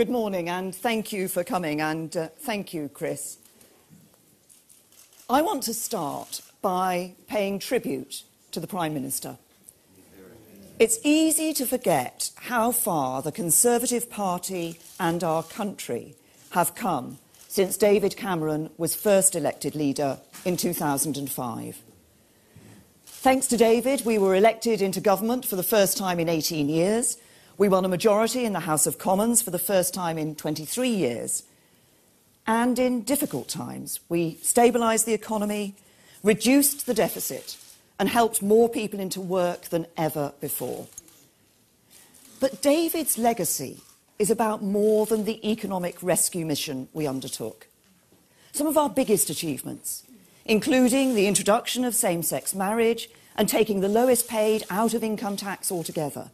Good morning, and thank you for coming, and thank you, Chris. I want to start by paying tribute to the Prime Minister. It's easy to forget how far the Conservative Party and our country have come since David Cameron was first elected leader in 2005. Thanks to David, we were elected into government for the first time in 18 years. We won a majority in the House of Commons for the first time in 23 years. And in difficult times, we stabilised the economy, reduced the deficit, and helped more people into work than ever before. But David's legacy is about more than the economic rescue mission we undertook. Some of our biggest achievements, including the introduction of same-sex marriage and taking the lowest paid out of income tax altogether,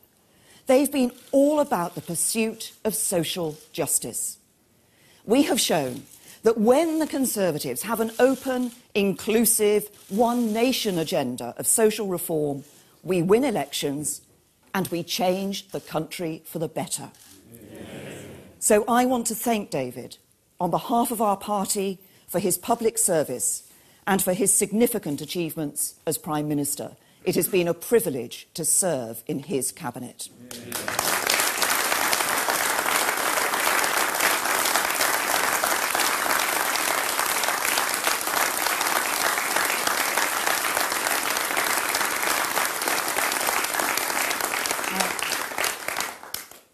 they've been all about the pursuit of social justice. We have shown that when the Conservatives have an open, inclusive, one nation agenda of social reform, we win elections and we change the country for the better. Amen. So I want to thank David on behalf of our party for his public service and for his significant achievements as Prime Minister. It has been a privilege to serve in his cabinet. Amen.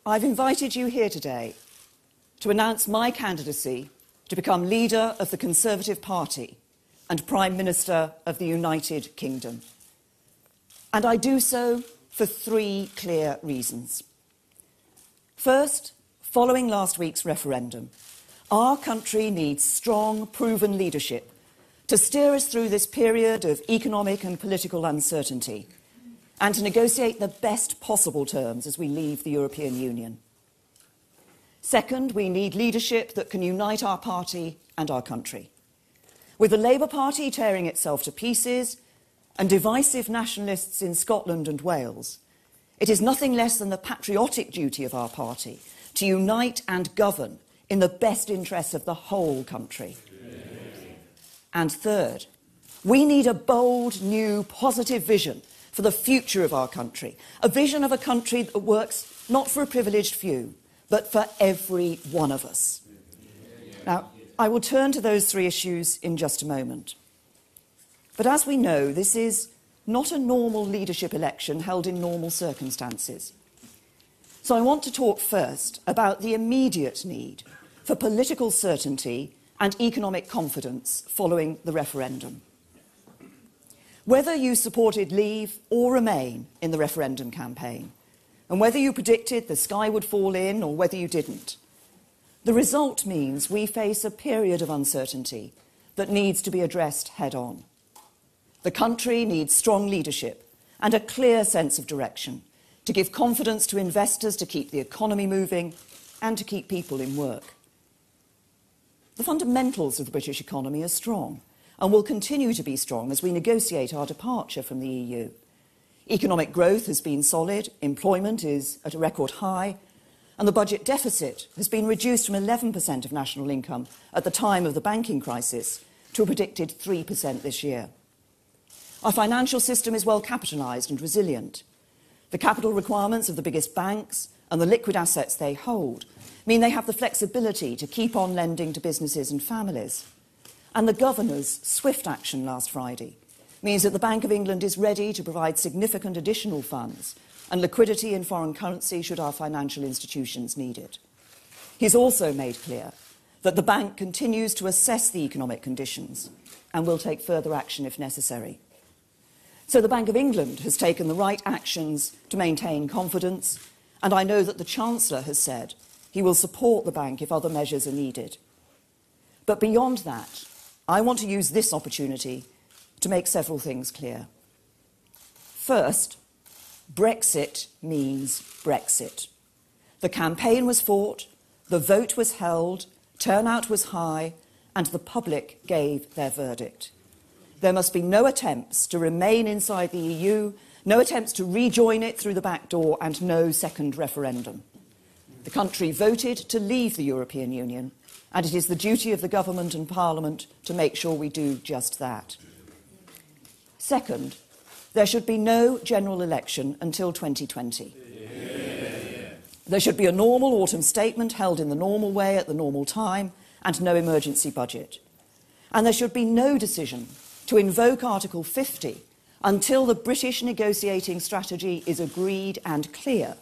I've invited you here today to announce my candidacy to become leader of the Conservative Party and Prime Minister of the United Kingdom. And I do so for three clear reasons. First, following last week's referendum, our country needs strong, proven leadership to steer us through this period of economic and political uncertainty and to negotiate the best possible terms as we leave the European Union. Second, we need leadership that can unite our party and our country. With the Labour Party tearing itself to pieces and divisive nationalists in Scotland and Wales, it is nothing less than the patriotic duty of our party to unite and govern in the best interests of the whole country. And third, we need a bold, new, positive vision for the future of our country, a vision of a country that works not for a privileged few, but for every one of us. Now, I will turn to those three issues in just a moment. But as we know, this is not a normal leadership election held in normal circumstances. So I want to talk first about the immediate need for political certainty and economic confidence following the referendum. Whether you supported Leave or Remain in the referendum campaign, and whether you predicted the sky would fall in or whether you didn't, the result means we face a period of uncertainty that needs to be addressed head-on. The country needs strong leadership and a clear sense of direction to give confidence to investors to keep the economy moving and to keep people in work. The fundamentals of the British economy are strong and will continue to be strong as we negotiate our departure from the EU. Economic growth has been solid, employment is at a record high, and the budget deficit has been reduced from 11% of national income at the time of the banking crisis to a predicted 3% this year. Our financial system is well capitalised and resilient. The capital requirements of the biggest banks and the liquid assets they hold mean they have the flexibility to keep on lending to businesses and families. And the Governor's swift action last Friday means that the Bank of England is ready to provide significant additional funds and liquidity in foreign currency should our financial institutions need it. He's also made clear that the bank continues to assess the economic conditions and will take further action if necessary. So the Bank of England has taken the right actions to maintain confidence, and I know that the Chancellor has said he will support the bank if other measures are needed. But beyond that, I want to use this opportunity to make several things clear. First, Brexit means Brexit. The campaign was fought, the vote was held, turnout was high, and the public gave their verdict. There must be no attempts to remain inside the EU, no attempts to rejoin it through the back door, and no second referendum. The country voted to leave the European Union, and it is the duty of the government and Parliament to make sure we do just that. Second, there should be no general election until 2020. There should be a normal autumn statement held in the normal way at the normal time and no emergency budget. And there should be no decision to invoke Article 50 until the British negotiating strategy is agreed and clear,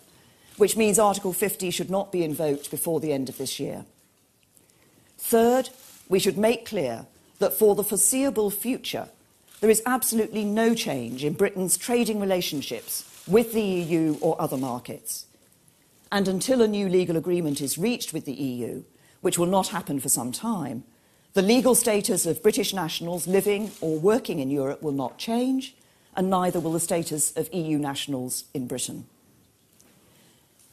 which means Article 50 should not be invoked before the end of this year. Third, we should make clear that for the foreseeable future, there is absolutely no change in Britain's trading relationships with the EU or other markets. And until a new legal agreement is reached with the EU, which will not happen for some time, the legal status of British nationals living or working in Europe will not change, and neither will the status of EU nationals in Britain.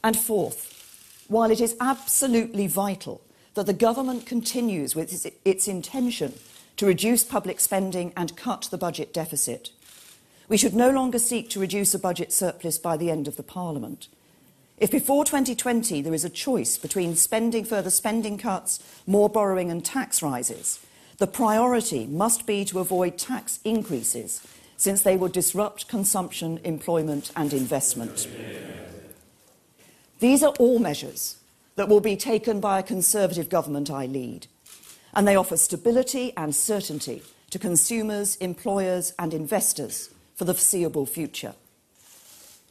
And fourth, while it is absolutely vital that the government continues with its intention to reduce public spending and cut the budget deficit, we should no longer seek to reduce a budget surplus by the end of the Parliament. If before 2020 there is a choice between further spending cuts, more borrowing and tax rises, the priority must be to avoid tax increases, since they will disrupt consumption, employment and investment. These are all measures that will be taken by a Conservative government I lead, and they offer stability and certainty to consumers, employers and investors for the foreseeable future.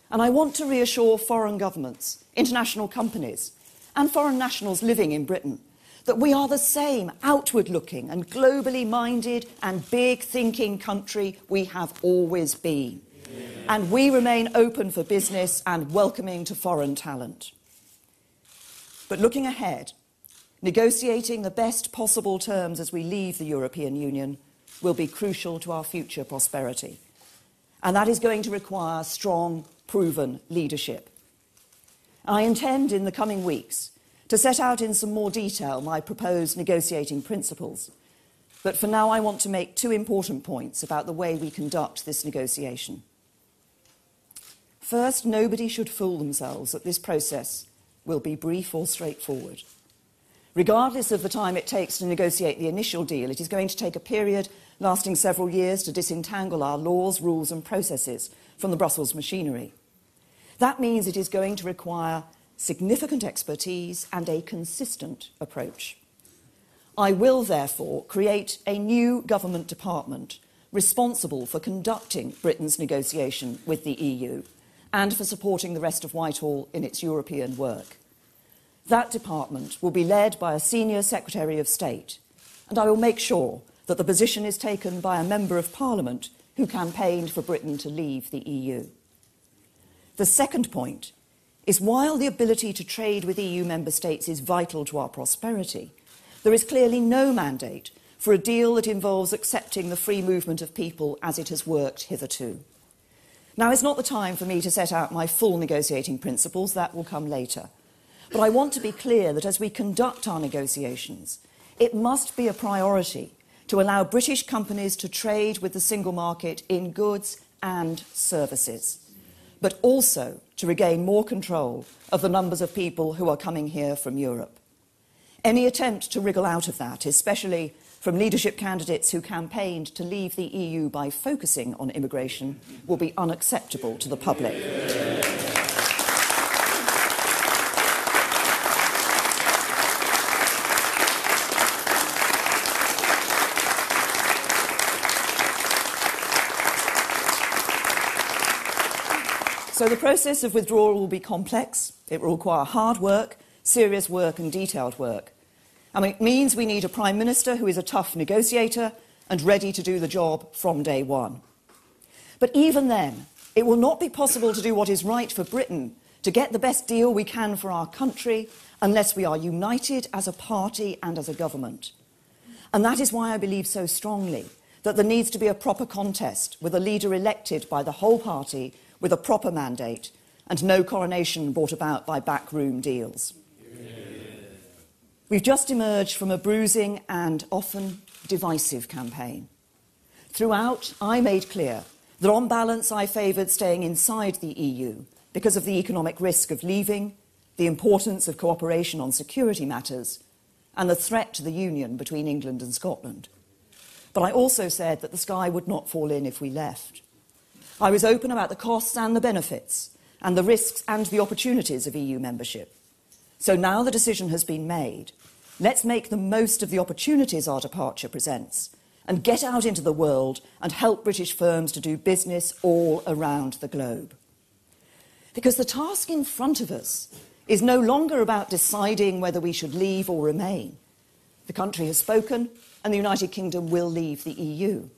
And I want to reassure foreign governments, international companies and foreign nationals living in Britain that we are the same outward-looking and globally minded and big-thinking country we have always been. And we remain open for business and welcoming to foreign talent. But looking ahead, negotiating the best possible terms as we leave the European Union will be crucial to our future prosperity. And that is going to require strong, proven leadership. I intend in the coming weeks to set out in some more detail my proposed negotiating principles. But for now, I want to make two important points about the way we conduct this negotiation. First, nobody should fool themselves that this process will be brief or straightforward. Regardless of the time it takes to negotiate the initial deal, it is going to take a period lasting several years to disentangle our laws, rules and processes from the Brussels machinery. That means it is going to require significant expertise and a consistent approach. I will therefore create a new government department responsible for conducting Britain's negotiation with the EU and for supporting the rest of Whitehall in its European work. That department will be led by a senior Secretary of State, and I will make sure that the position is taken by a Member of Parliament who campaigned for Britain to leave the EU. The second point is, while the ability to trade with EU member states is vital to our prosperity, there is clearly no mandate for a deal that involves accepting the free movement of people as it has worked hitherto. Now is not the time for me to set out my full negotiating principles, that will come later. But I want to be clear that as we conduct our negotiations, it must be a priority to allow British companies to trade with the single market in goods and services, but also to regain more control of the numbers of people who are coming here from Europe. Any attempt to wriggle out of that, especially from leadership candidates who campaigned to leave the EU by focusing on immigration, will be unacceptable to the public. So the process of withdrawal will be complex. It will require hard work, serious work and detailed work. And it means we need a Prime Minister who is a tough negotiator and ready to do the job from day one. But even then, it will not be possible to do what is right for Britain, to get the best deal we can for our country, unless we are united as a party and as a government. And that is why I believe so strongly that there needs to be a proper contest with a leader elected by the whole party with a proper mandate and no coronation brought about by backroom deals. We've just emerged from a bruising and often divisive campaign. Throughout, I made clear that on balance I favoured staying inside the EU because of the economic risk of leaving, the importance of cooperation on security matters, and the threat to the union between England and Scotland. But I also said that the sky would not fall in if we left. I was open about the costs and the benefits, and the risks and the opportunities of EU membership. So now the decision has been made. Let's make the most of the opportunities our departure presents and get out into the world and help British firms to do business all around the globe. Because the task in front of us is no longer about deciding whether we should leave or remain. The country has spoken, and the United Kingdom will leave the EU.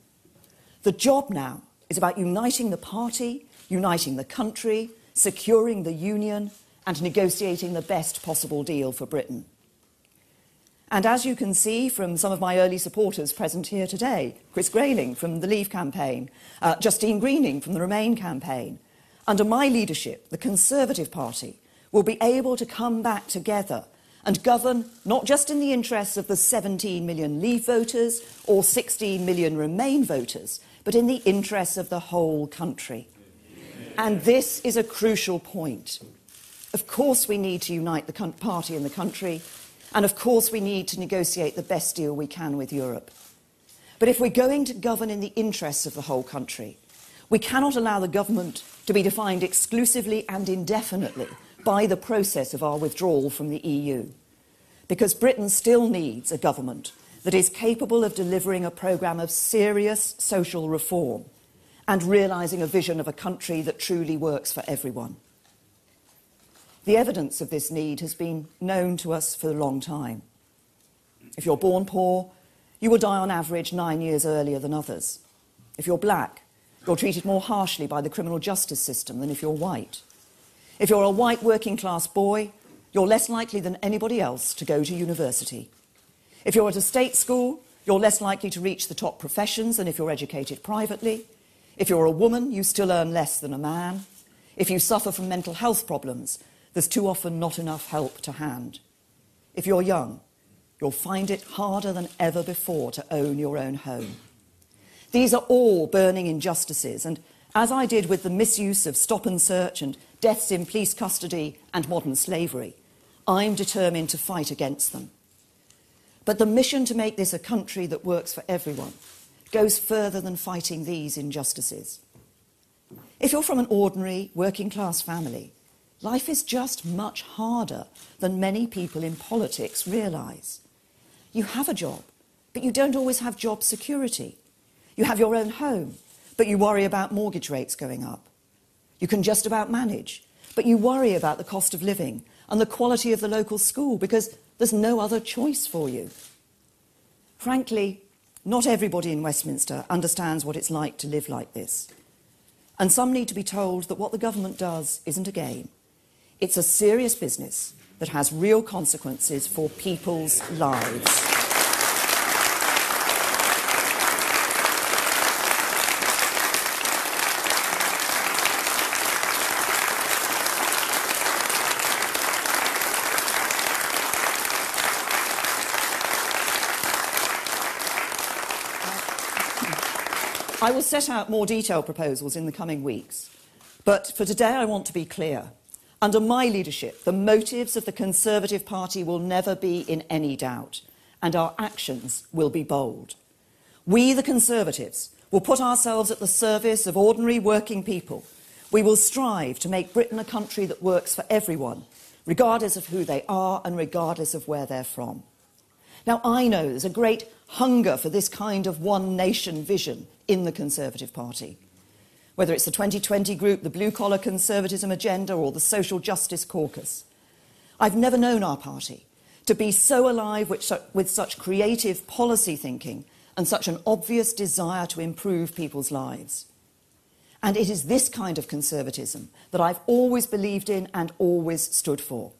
The job now is about uniting the party, uniting the country, securing the union, and negotiating the best possible deal for Britain. And as you can see from some of my early supporters present here today, Chris Grayling from the Leave campaign, Justine Greening from the Remain campaign, under my leadership, the Conservative Party will be able to come back together and govern not just in the interests of the 17 million Leave voters or 16 million Remain voters, but in the interests of the whole country. And this is a crucial point. Of course we need to unite the party and the country, and of course we need to negotiate the best deal we can with Europe. But if we're going to govern in the interests of the whole country, we cannot allow the government to be defined exclusively and indefinitely by the process of our withdrawal from the EU. Because Britain still needs a government that is capable of delivering a programme of serious social reform and realising a vision of a country that truly works for everyone. The evidence of this need has been known to us for a long time. If you're born poor, you will die on average 9 years earlier than others. If you're black, you're treated more harshly by the criminal justice system than if you're white. If you're a white working-class boy, you're less likely than anybody else to go to university. If you're at a state school, you're less likely to reach the top professions than if you're educated privately. If you're a woman, you still earn less than a man. If you suffer from mental health problems, there's too often not enough help to hand. If you're young, you'll find it harder than ever before to own your own home. These are all burning injustices, and as I did with the misuse of stop and search and deaths in police custody and modern slavery, I'm determined to fight against them. But the mission to make this a country that works for everyone goes further than fighting these injustices. If you're from an ordinary working-class family, life is just much harder than many people in politics realise. You have a job, but you don't always have job security. You have your own home, but you worry about mortgage rates going up. You can just about manage, but you worry about the cost of living and the quality of the local school because there's no other choice for you. Frankly, not everybody in Westminster understands what it's like to live like this. And some need to be told that what the government does isn't a game. It's a serious business that has real consequences for people's lives. I will set out more detailed proposals in the coming weeks, but for today I want to be clear. Under my leadership, the motives of the Conservative Party will never be in any doubt, and our actions will be bold. We, the Conservatives, will put ourselves at the service of ordinary working people. We will strive to make Britain a country that works for everyone, regardless of who they are and regardless of where they're from. Now, I know there's a great hunger for this kind of one nation vision in the Conservative Party. Whether it's the 2020 group, the blue-collar conservatism agenda, or the social justice caucus. I've never known our party to be so alive with such creative policy thinking and such an obvious desire to improve people's lives. And it is this kind of conservatism that I've always believed in and always stood for.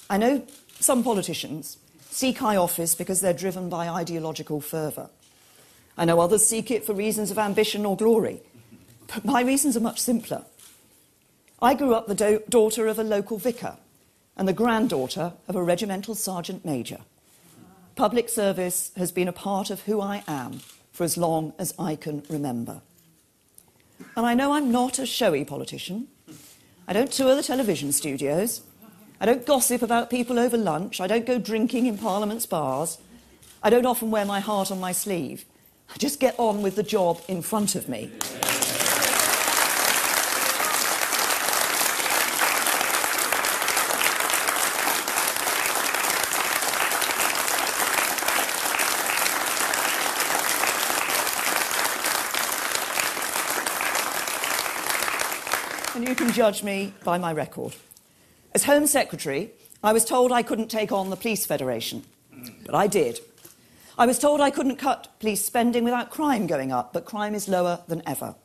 I know some politicians seek high office because they're driven by ideological fervour. I know others seek it for reasons of ambition or glory. But my reasons are much simpler. I grew up the daughter of a local vicar and the granddaughter of a regimental sergeant major. Public service has been a part of who I am for as long as I can remember. And I know I'm not a showy politician. I don't tour the television studios. I don't gossip about people over lunch. I don't go drinking in Parliament's bars. I don't often wear my heart on my sleeve. I just get on with the job in front of me. And you can judge me by my record. As Home Secretary, I was told I couldn't take on the Police Federation, but I did. I was told I couldn't cut police spending without crime going up, but crime is lower than ever.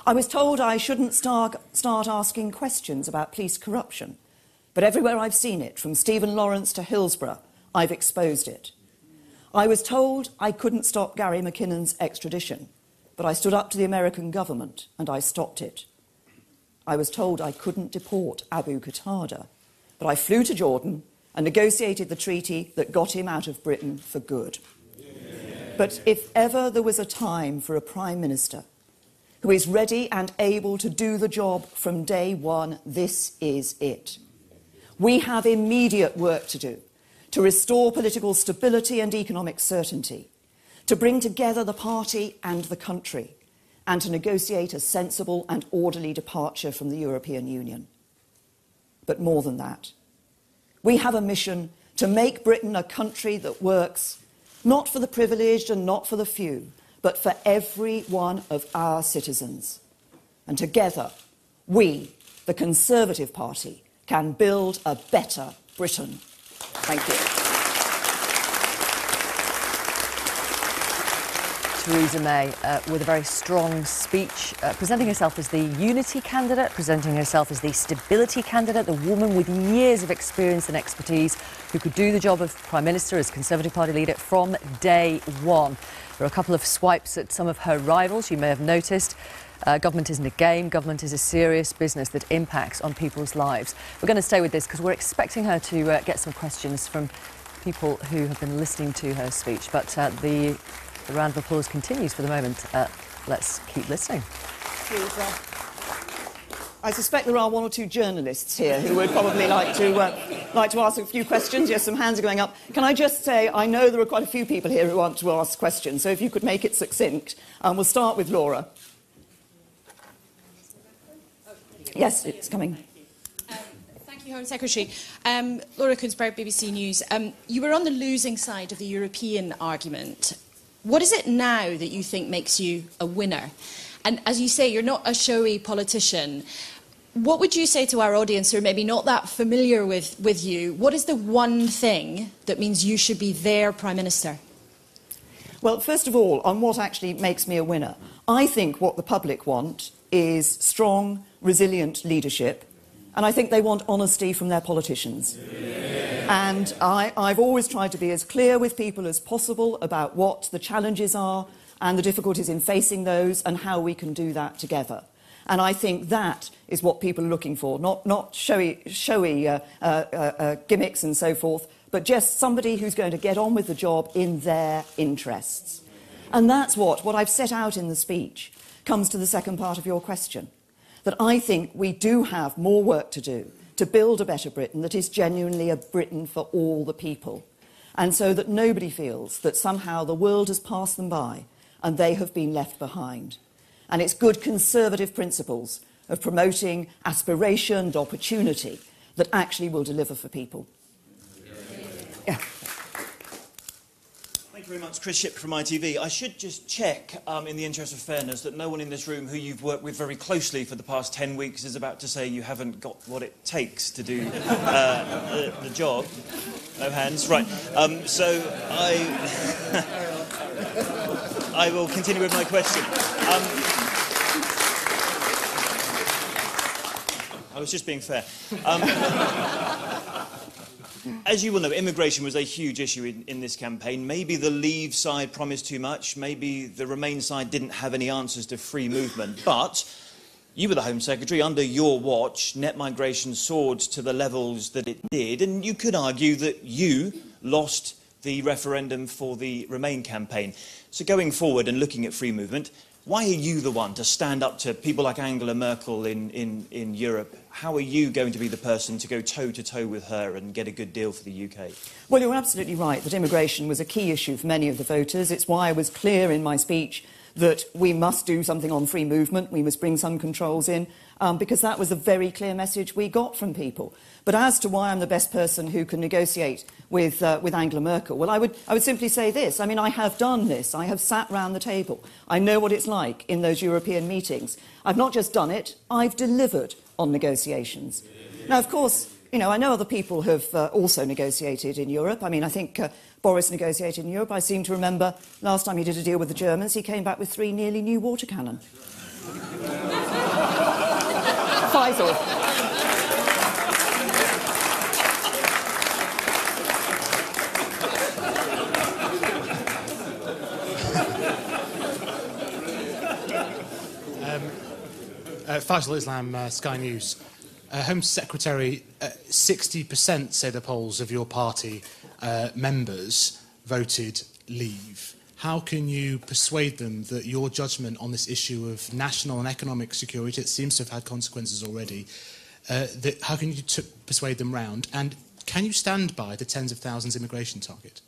I was told I shouldn't start asking questions about police corruption, but everywhere I've seen it, from Stephen Lawrence to Hillsborough, I've exposed it. I was told I couldn't stop Gary McKinnon's extradition, but I stood up to the American government and I stopped it. I was told I couldn't deport Abu Qatada, but I flew to Jordan and negotiated the treaty that got him out of Britain for good. But if ever there was a time for a Prime Minister who is ready and able to do the job from day one, this is it. We have immediate work to do to restore political stability and economic certainty, to bring together the party and the country, and to negotiate a sensible and orderly departure from the European Union. But more than that, we have a mission to make Britain a country that works not for the privileged and not for the few, but for every one of our citizens. And together, we, the Conservative Party, can build a better Britain. Thank you. Theresa May with a very strong speech, presenting herself as the unity candidate, presenting herself as the stability candidate, the woman with years of experience and expertise who could do the job of Prime Minister as Conservative Party leader from day one. There are a couple of swipes at some of her rivals, you may have noticed. Government isn't a game, government is a serious business that impacts on people's lives. We're going to stay with this because we're expecting her to get some questions from people who have been listening to her speech, but the round of applause continues for the moment. Let's keep listening. I suspect there are one or two journalists here who would probably like to ask a few questions. Yes, some hands are going up. Can I just say, I know there are quite a few people here who want to ask questions, so if you could make it succinct. We'll start with Laura. Yes, it's coming. Thank you, Home Secretary. Laura Kunsberg, BBC News. You were on the losing side of the European argument. What is it now that you think makes you a winner? And as you say, you're not a showy politician. What would you say to our audience who are maybe not that familiar with you? What is the one thing that means you should be their Prime Minister? Well, first of all, on what actually makes me a winner, I think what the public want is strong, resilient leadership, and I think they want honesty from their politicians. And I've always tried to be as clear with people as possible about what the challenges are and the difficulties in facing those and how we can do that together. And I think that is what people are looking for, not showy gimmicks and so forth, but just somebody who's going to get on with the job in their interests. And that's what I've set out in the speech comes to the second part of your question, that I think we do have more work to do to build a better Britain that is genuinely a Britain for all the people, and so that nobody feels that somehow the world has passed them by and they have been left behind. And it's good Conservative principles of promoting aspiration and opportunity that actually will deliver for people. Yeah. Thank you very much, Chris Shipp from ITV. I should just check, in the interest of fairness, that no one in this room who you've worked with very closely for the past 10 weeks is about to say you haven't got what it takes to do the job. No hands. Right. So I will continue with my question. I was just being fair. As you will know, immigration was a huge issue in this campaign. Maybe the Leave side promised too much. Maybe the Remain side didn't have any answers to free movement. But you were the Home Secretary. Under your watch, net migration soared to the levels that it did. And you could argue that you lost the referendum for the Remain campaign. So going forward and looking at free movement, why are you the one to stand up to people like Angela Merkel in Europe? How are you going to be the person to go toe-to-toe with her and get a good deal for the UK? Well, you're absolutely right that immigration was a key issue for many of the voters. It's why I was clear in my speech that we must do something on free movement, we must bring some controls in, because that was a very clear message we got from people. But as to why I'm the best person who can negotiate with Angela Merkel, well, I would simply say this. I mean, I have done this. I have sat round the table. I know what it's like in those European meetings. I've not just done it, I've delivered on negotiations. Now, of course, you know, I know other people have also negotiated in Europe. I mean, I think Boris negotiated in Europe. I seem to remember last time he did a deal with the Germans, he came back with 3 nearly new water cannon. Faisal. Faisal Islam, Sky News. Home Secretary, 60% say the polls of your party members voted leave. How can you persuade them that your judgment on this issue of national and economic security, it seems to have had consequences already, how can you persuade them round? And can you stand by the tens of thousands immigration target?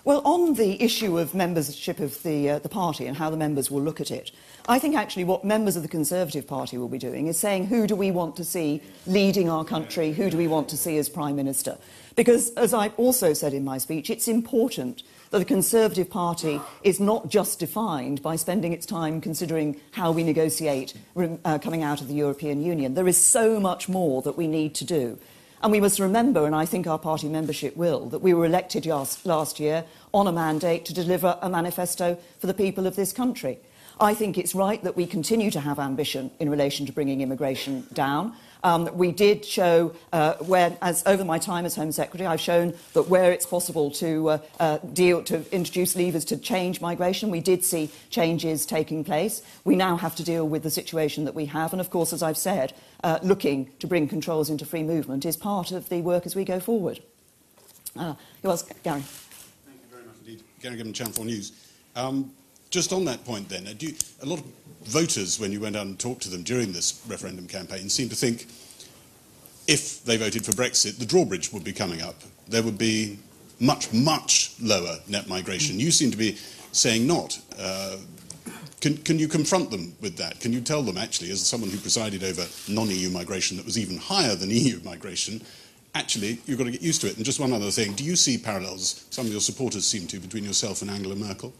Well, on the issue of membership of the party and how the members will look at it, I think actually what members of the Conservative Party will be doing is saying who do we want to see leading our country, who do we want to see as Prime Minister. Because, as I also said in my speech, it's important that the Conservative Party is not just defined by spending its time considering how we negotiate coming out of the European Union. There is so much more that we need to do. And we must remember, and I think our party membership will, that we were elected last year on a mandate to deliver a manifesto for the people of this country. I think it's right that we continue to have ambition in relation to bringing immigration down. We did show, over my time as Home Secretary, I've shown that where it's possible to introduce levers to change migration, we did see changes taking place. We now have to deal with the situation that we have. And of course, as I've said, looking to bring controls into free movement is part of the work as we go forward. Who else? Gary. Thank you very much indeed. Gary Gibbon, Channel 4 News. Just on that point then, a lot of voters, when you went out and talked to them during this referendum campaign, seemed to think if they voted for Brexit, the drawbridge would be coming up. There would be much, much lower net migration. You seem to be saying not. Can you confront them with that? Can you tell them, actually, as someone who presided over non-EU migration that was even higher than EU migration, actually, you've got to get used to it? And just one other thing, do you see parallels, some of your supporters seem to, between yourself and Angela Merkel?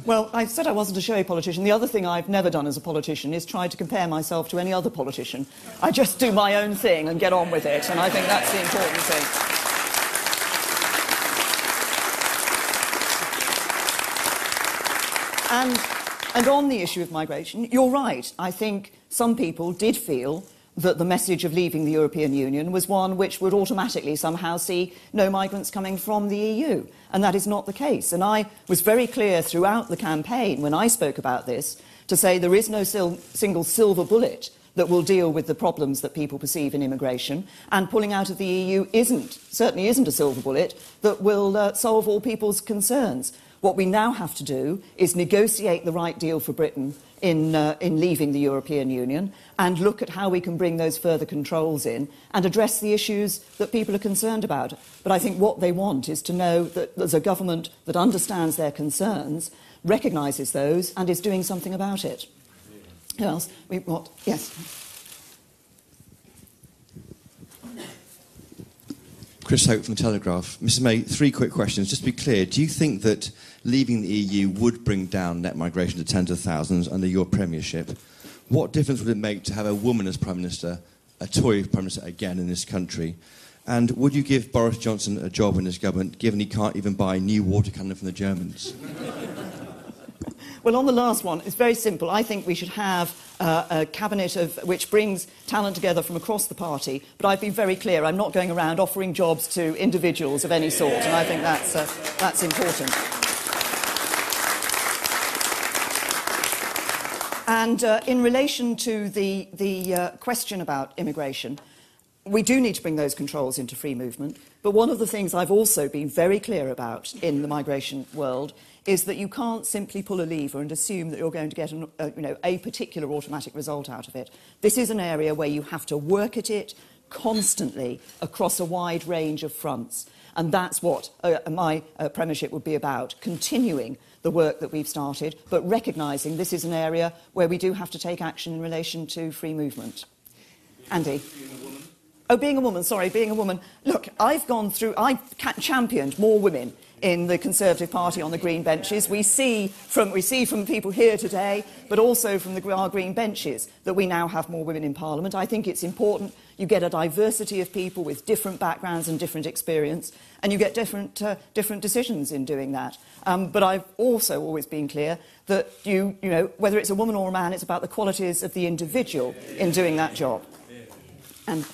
Well, I said I wasn't a showy politician. The other thing I've never done as a politician is try to compare myself to any other politician. I just do my own thing and get on with it, and I think that's the important thing. And on the issue of migration, you're right. I think some people did feel that the message of leaving the European Union was one which would automatically somehow see no migrants coming from the EU. And that is not the case. And I was very clear throughout the campaign when I spoke about this to say there is no single silver bullet that will deal with the problems that people perceive in immigration, and pulling out of the EU certainly isn't a silver bullet that will solve all people's concerns. What we now have to do is negotiate the right deal for Britain in leaving the European Union and look at how we can bring those further controls in and address the issues that people are concerned about. But I think what they want is to know that there's a government that understands their concerns, recognises those and is doing something about it. Who else? Yes. Chris Hope from The Telegraph. Mrs May, 3 quick questions. Just to be clear, do you think that leaving the EU would bring down net migration to tens of thousands under your premiership? What difference would it make to have a woman as Prime Minister, a Tory Prime Minister again in this country? And would you give Boris Johnson a job in this government, given he can't even buy new water cannon from the Germans? Well, on the last one, it's very simple. I think we should have a cabinet which brings talent together from across the party. But I've been very clear, I'm not going around offering jobs to individuals of any sort, and I think that's important. And in relation to the question about immigration, we do need to bring those controls into free movement. But one of the things I've also been very clear about in the migration world is that you can't simply pull a lever and assume that you're going to get a particular automatic result out of it. This is an area where you have to work at it constantly across a wide range of fronts. And that's what my premiership would be about, continuing the work that we've started, but recognising this is an area where we do have to take action in relation to free movement. Andy? Being a woman, sorry, being a woman. Look, I've championed more women in the Conservative Party on the Green benches. We see from people here today, but also from our Green benches, that we now have more women in Parliament. I think it's important you get a diversity of people with different backgrounds and different experience, and you get different decisions in doing that. But I've also always been clear that you know, whether it's a woman or a man, it's about the qualities of the individual in doing that job. And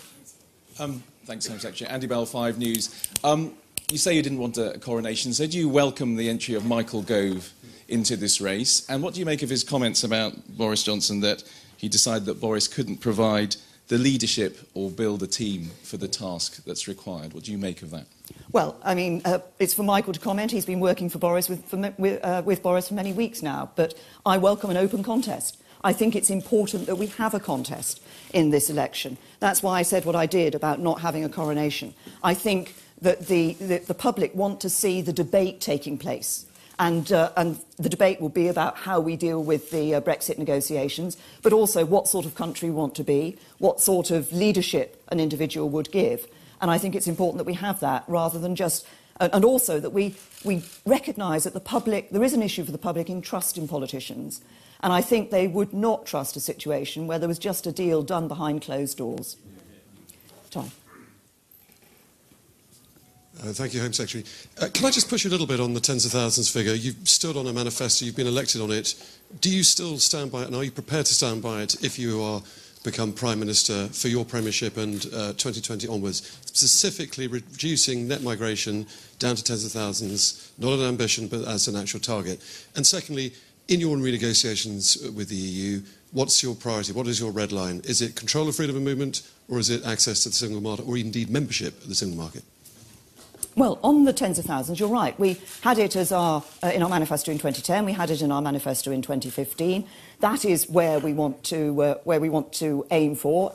thanks, Home Secretary. Andy Bell, 5 News. You say you didn't want a coronation, so do you welcome the entry of Michael Gove into this race? And what do you make of his comments about Boris Johnson, that he decided that Boris couldn't provide the leadership or build a team for the task that's required? What do you make of that? Well, I mean, it's for Michael to comment. He's been working for Boris with Boris for many weeks now, but I welcome an open contest. I think it's important that we have a contest in this election. That's why I said what I did about not having a coronation. I think that the public want to see the debate taking place. And the debate will be about how we deal with the Brexit negotiations, but also what sort of country we want to be, what sort of leadership an individual would give. And I think it's important that we have that, rather than just... and also that we recognise that the public... There is an issue for the public in trust in politicians. And I think they would not trust a situation where there was just a deal done behind closed doors. Tom. Thank you, Home Secretary. Can I just push you a little bit on the tens of thousands figure? You've stood on a manifesto, you've been elected on it. Do you still stand by it, and are you prepared to stand by it if you are become Prime Minister for your premiership and 2020 onwards, specifically reducing net migration down to tens of thousands, not an ambition, but as an actual target? And secondly, in your renegotiations with the EU, what's your priority? What is your red line? Is it control of freedom of movement, or is it access to the single market, or indeed membership of the single market? Well, on the tens of thousands, you're right. We had it as in our manifesto in 2010. We had it in our manifesto in 2015. That is where we want to aim for,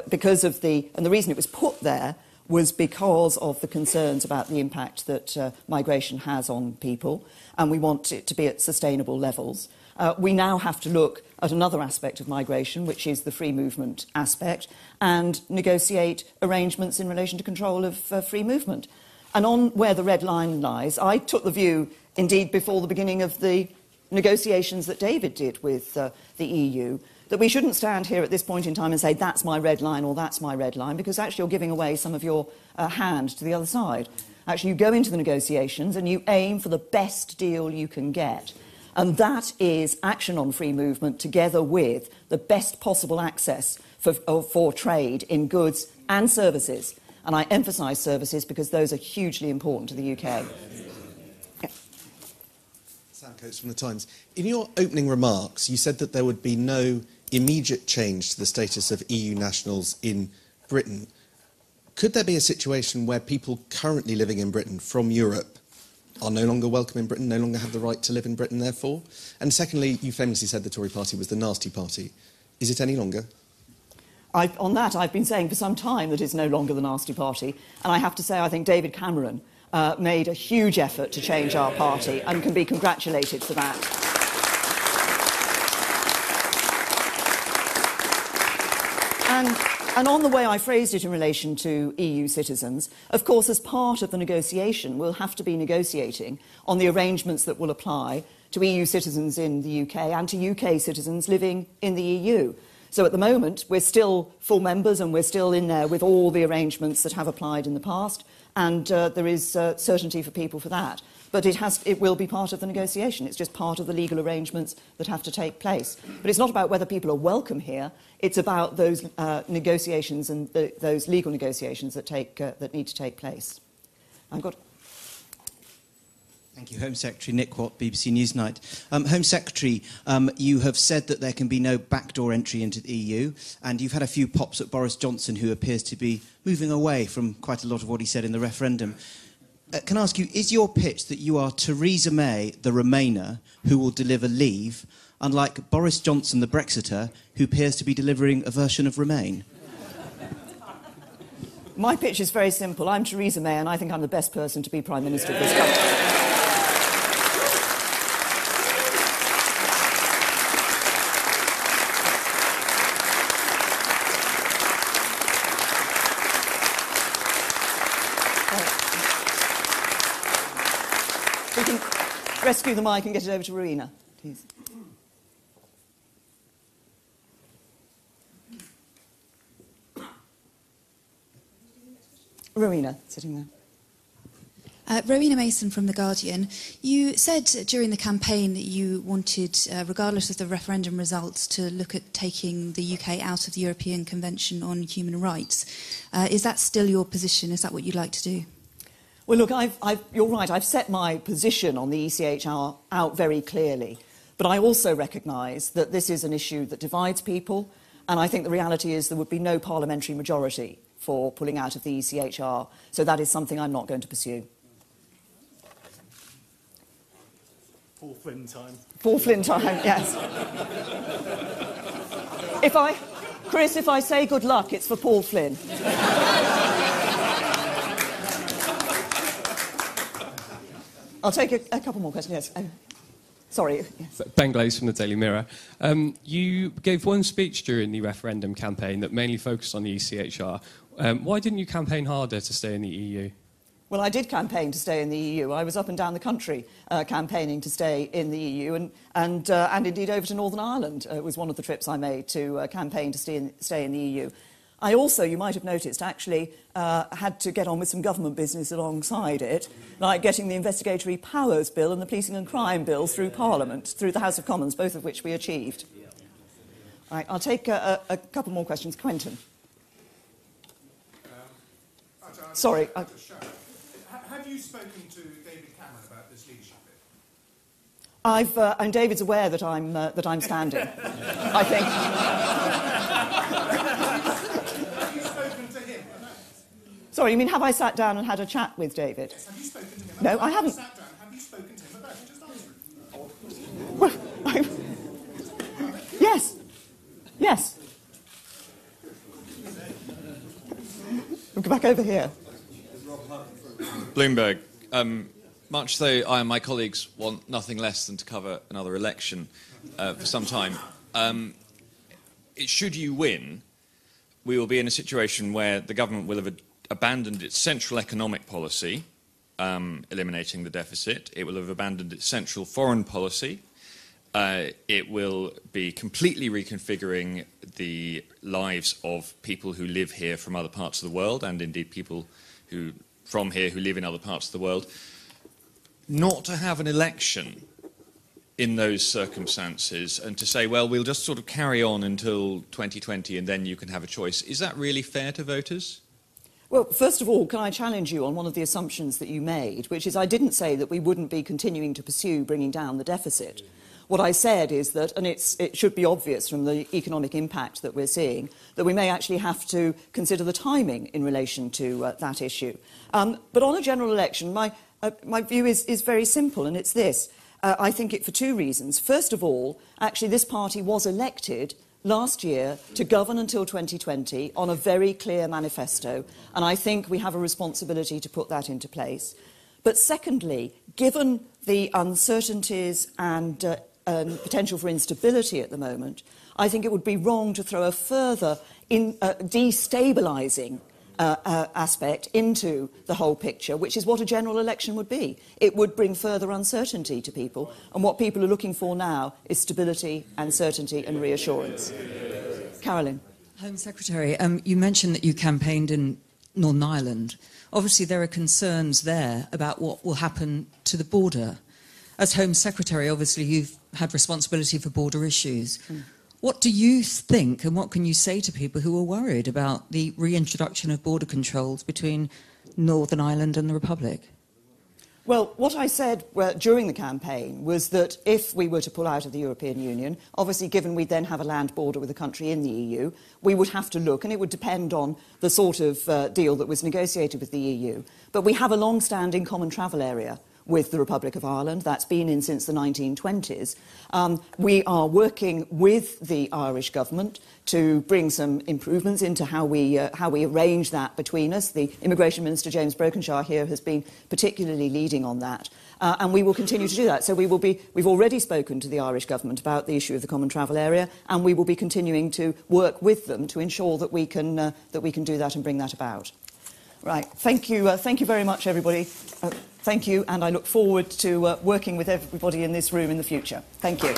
because of the reason it was put there was because of the concerns about the impact that migration has on people, and we want it to be at sustainable levels. We now have to look at another aspect of migration, which is the free movement aspect, and negotiate arrangements in relation to control of free movement. And on where the red line lies, I took the view, indeed, before the beginning of the negotiations that David did with the EU, that we shouldn't stand here at this point in time and say, that's my red line or that's my red line, because actually you're giving away some of your hand to the other side. Actually, you go into the negotiations and you aim for the best deal you can get. And that is action on free movement together with the best possible access for trade in goods and services. And I emphasise services because those are hugely important to the UK. Yeah. Sam Coates from The Times. In your opening remarks, you said that there would be no immediate change to the status of EU nationals in Britain. Could there be a situation where people currently living in Britain from Europe are no longer welcome in Britain, no longer have the right to live in Britain, therefore? And secondly, you famously said the Tory party was the nasty party. Is it any longer? On that, I've been saying for some time that it's no longer the nasty party. And I have to say, I think David Cameron made a huge effort to change our party and can be congratulated for that. And on the way I phrased it in relation to EU citizens, of course, as part of the negotiation, we'll have to be negotiating on the arrangements that will apply to EU citizens in the UK and to UK citizens living in the EU. So at the moment, we're still full members and we're still in there with all the arrangements that have applied in the past, and there is certainty for people for that. But it will be part of the negotiation. It's just part of the legal arrangements that have to take place. But it's not about whether people are welcome here. It's about those negotiations and those legal negotiations that need to take place. I've got... Thank you. Home Secretary Nick Watt, BBC Newsnight. Home Secretary, you have said that there can be no backdoor entry into the EU, and you've had a few pops at Boris Johnson, who appears to be moving away from quite a lot of what he said in the referendum. Can I ask you, is your pitch that you are Theresa May, the Remainer, who will deliver Leave, unlike Boris Johnson, the Brexiter, who appears to be delivering a version of Remain? My pitch is very simple. I'm Theresa May, and I think I'm the best person to be Prime Minister of this country. We can rescue the mic and get it over to Rowena, please. Rowena, sitting there. Rowena Mason from The Guardian. You said during the campaign that you wanted, regardless of the referendum results, to look at taking the UK out of the European Convention on Human Rights. Is that still your position? Is that what you'd like to do? Well, look, you're right. I've set my position on the ECHR out very clearly. But I also recognise that this is an issue that divides people, and I think the reality is there would be no parliamentary majority for pulling out of the ECHR. So that is something I'm not going to pursue. Paul Flynn time. Paul Flynn time, yes. Chris, if I say good luck, it's for Paul Flynn. I'll take a couple more questions. Yes. Sorry. Yes. Ben Glaze from the Daily Mirror. You gave one speech during the referendum campaign that mainly focused on the ECHR. Why didn't you campaign harder to stay in the EU? Well, I did campaign to stay in the EU. I was up and down the country campaigning to stay in the EU, and indeed over to Northern Ireland was one of the trips I made to campaign to stay in the EU. I also, you might have noticed, actually had to get on with some government business alongside it, like getting the Investigatory Powers Bill and the Policing and Crime Bill through Parliament, through the House of Commons, both of which we achieved. All right, I'll take a couple more questions. Quentin. Sorry. Have you spoken to David Cameron about this leadership bid? And David's aware that I'm standing. I think. Have you spoken to him? Sorry, you mean have I sat down and had a chat with David? Yes, have you spoken to him? No, I haven't. Sat down. Have you spoken to him about it? Just answer Well, it. yes. Yes. We'll go back over here. Bloomberg. Much though I and my colleagues want nothing less than to cover another election for some time, should you win, we will be in a situation where the government will have abandoned its central economic policy, eliminating the deficit. It will have abandoned its central foreign policy. It will be completely reconfiguring the lives of people who live here from other parts of the world, and indeed people from here who live in other parts of the world. Not to have an election in those circumstances and to say, well, we'll just sort of carry on until 2020 and then you can have a choice. Is that really fair to voters? Well, first of all, can I challenge you on one of the assumptions that you made, which is I didn't say that we wouldn't be continuing to pursue bringing down the deficit. What I said is that, and it should be obvious from the economic impact that we're seeing, that we may actually have to consider the timing in relation to that issue. But on a general election, my view is very simple, and it's this. I think it for two reasons. First of all, actually this party was elected last year to govern until 2020 on a very clear manifesto, and I think we have a responsibility to put that into place. But secondly, given the uncertainties and potential for instability at the moment, I think it would be wrong to throw a further destabilising aspect into the whole picture, which is what a general election would be. It would bring further uncertainty to people, and what people are looking for now is stability and certainty and reassurance. Carolyn. Home Secretary, you mentioned that you campaigned in Northern Ireland. Obviously, there are concerns there about what will happen to the border. As Home Secretary, obviously, you've had responsibility for border issues. What do you think, and what can you say to people who are worried about the reintroduction of border controls between Northern Ireland and the Republic? Well, what I said during the campaign was that if we were to pull out of the European Union, obviously given we'd then have a land border with a country in the EU, we would have to look, and it would depend on the sort of deal that was negotiated with the EU. But we have a long-standing common travel area with the Republic of Ireland. That's been in since the 1920s. We are working with the Irish government to bring some improvements into how we arrange that between us. The Immigration Minister, James Brokenshire, here has been particularly leading on that. And we will continue to do that. So we've already spoken to the Irish government about the issue of the common travel area, and we will be continuing to work with them to ensure that we can do that and bring that about. Right. Thank you very much, everybody. Thank you, and I look forward to working with everybody in this room in the future. Thank you.